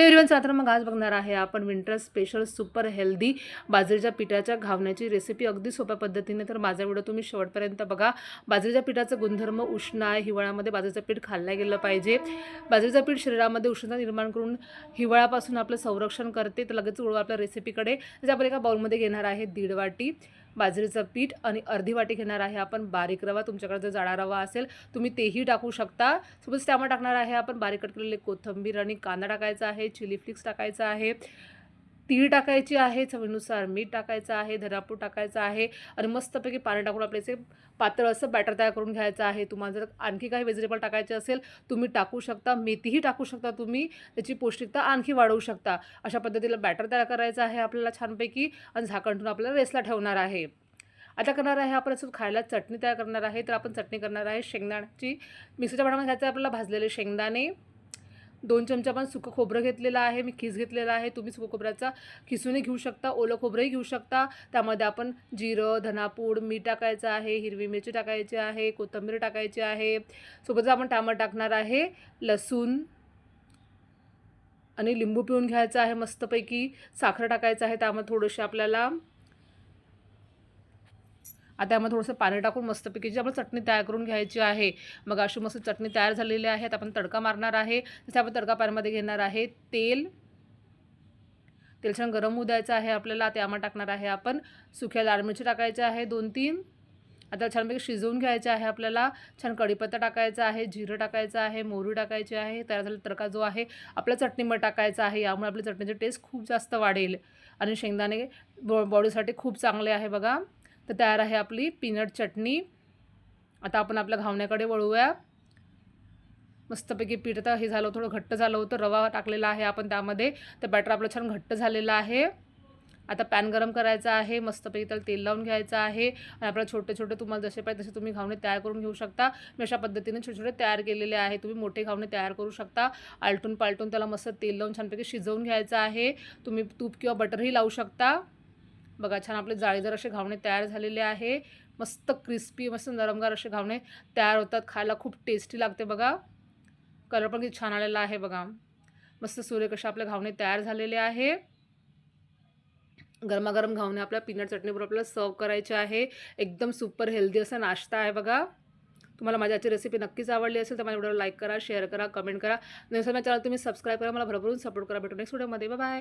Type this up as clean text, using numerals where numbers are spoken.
Everyone, तर मग आज बघणार आहे आपण विंटर स्पेशल सुपर हेल्दी बाजरीच्या पिठाच्या घावण्याची रेसिपी अगदी सोप्या पद्धतीने. तर माझा व्हिडिओ तुम्ही शेवटपर्यंत बघा. बाजरीच्या पिठाचा गुणधर्म उष्ण आहे. हिवाळ्यामध्ये बाजरीचं पीठ खाल्लं गेलं पाहिजे. बाजरीचं पीठ शरीरामध्ये उष्णता निर्माण करून हिवाळ्यापासून आपलं संरक्षण करते. तर लगेच वळू आपल्या रेसिपीकडे. तर आपण एका बाउलमध्ये घेणार आहे 1.5 वाटी बाजरीचं पीठ आणि अर्धी वाटी घेणार आहे आपण बारीक रवा. तुमच्याकडे जर जाडा रवा असेल तुम्ही तेही टाकू शकता. सोबत टमाटर टाकणार आहे आपण, बारीक कट केलेले कोथिंबीर आणि कांदा टाकायचा आहे, चिली फ्लेक्स टाकायचा आहे, तीळ टाकायची आहे, चवीनुसार मीठ टाकायचं आहे, धनापूड टाकायचं आहे आणि मस्तपैकी पाणी टाकून आपल्याचे पातळ असं बॅटर तयार करून घ्यायचं आहे. तुम्हाला जर आणखी काही व्हेजिटेबल टाकायचे असेल तुम्ही टाकू शकता, मेथीही टाकू शकता, तुम्ही त्याची पौष्टिकता आणखी वाढवू शकता. अशा पद्धतीला बॅटर तयार करायचं आहे आपल्याला छानपैकी आणि झाकण ठेवून आपल्याला रेस्टला ठेवणार आहे. आता करणार आहे आपण असं खायला चटणी तयार करणार आहे. तर आपण चटणी करणार आहे शेंगदाण्याची. मिक्सरच्या भांड्यामध्ये घ्यायचं आहे आपल्याला भाजलेले शेंगदाणे, 2 चमचे आपण सुकं खोबरं घेतलेलं आहे, मी खीस घेतलेला आहे. तुम्ही सुकं खोबऱ्याचा खिसूनही घेऊ शकता, ओलं खोबरंही घेऊ शकता. त्यामध्ये आपण जिरं, धनापूड, मीठ टाकायचं आहे, हिरवी मिरची टाकायची आहे, कोथिंबीर टाकायची आहे. सोबतच आपण टमाटर टाकणार आहे, लसूण आणि लिंबू पिळून घ्यायचं आहे मस्तपैकी. साखर टाकायचं आहे त्यामध्ये थोडंसं आपल्याला. आता त्यामध्ये थोडंसं पाणी टाकून मस्तपैकी जी आपण चटणी तयार करून घ्यायची आहे. मग अशी मस्त चटणी तयार झालेली आहे. आता आपण तडका मारणार आहे. जसं आपण तडका पॅनमध्ये घेणार आहे तेल. तेल छान गरम होऊ द्यायचं आहे आपल्याला. त्यामध्ये टाकणार आहे आपण सुक्या लाल मिरची टाकायच्या आहे 2-3. आता छानपैकी शिजवून घ्यायचे आहे आपल्याला. छान कढीपत्ता टाकायचा आहे, जिरं टाकायचं आहे, मोहरी टाकायची आहे. तयार झालेला तडका जो आहे आपल्या चटणीमध्ये टाकायचा आहे. यामुळे आपली चटणीची टेस्ट खूप जास्त वाढेल आणि शेंगदाणे बॉडीसाठी खूप चांगले आहे बघा. तर तयार आहे आपली पीनट चटणी. आता आपण आपल्या घावण्याकडे वळूया. मस्तपैकी पीठ आता हे झालं, थोडं घट्ट झालं होतं, रवा टाकलेला आहे आपण त्यामध्ये. तर बॅटर आपलं छान घट्ट झालेलं आहे. आता पॅन गरम करायचा आहे, मस्तपैकी त्याला तेल लावून घ्यायचं आहे आणि आपल्याला छोटे छोटे तुम्हाला जसे पाहिजे तसे तुम्ही घावणे तयार करून घेऊ शकता. मी अशा पद्धतीने छोटे छोटे तयार केलेले आहे. तुम्ही मोठे घावणे तयार करू शकता. आलटून पालटून त्याला मस्त तेल लावून छानपैकी शिजवून घ्यायचं आहे. तुम्ही तूप किंवा बटरही लावू शकता. बघा छान आपले जाळीदार असे घावणे तयार झालेले आहे. मस्त क्रिस्पी, मस्त नरमगार असे घावणे तयार होतात. खायला खूप टेस्टी लागते बघा. कलर पण किती छान आलेला आहे बघा. मस्त सुरेख असे आपले घावणे तयार झालेले आहे. गरमागरम घावणे आपल्या पीनट चटणीबरोबर आपल्याला सर्व करायचे आहे. एकदम सुपर हेल्दी असा नाश्ता आहे बघा. तुम्हाला माझी आजची रेसिपी नक्कीच आवडली असेल तर माझ्या व्हिडिओला लाईक करा, शेअर करा, कमेंट करा. माझ्या चॅनल तुम्ही सबस्क्राईब करा. मला भरभरून सपोर्ट करा. भेटू नेक्स्ट व्हिडिओमध्ये. Bye bye.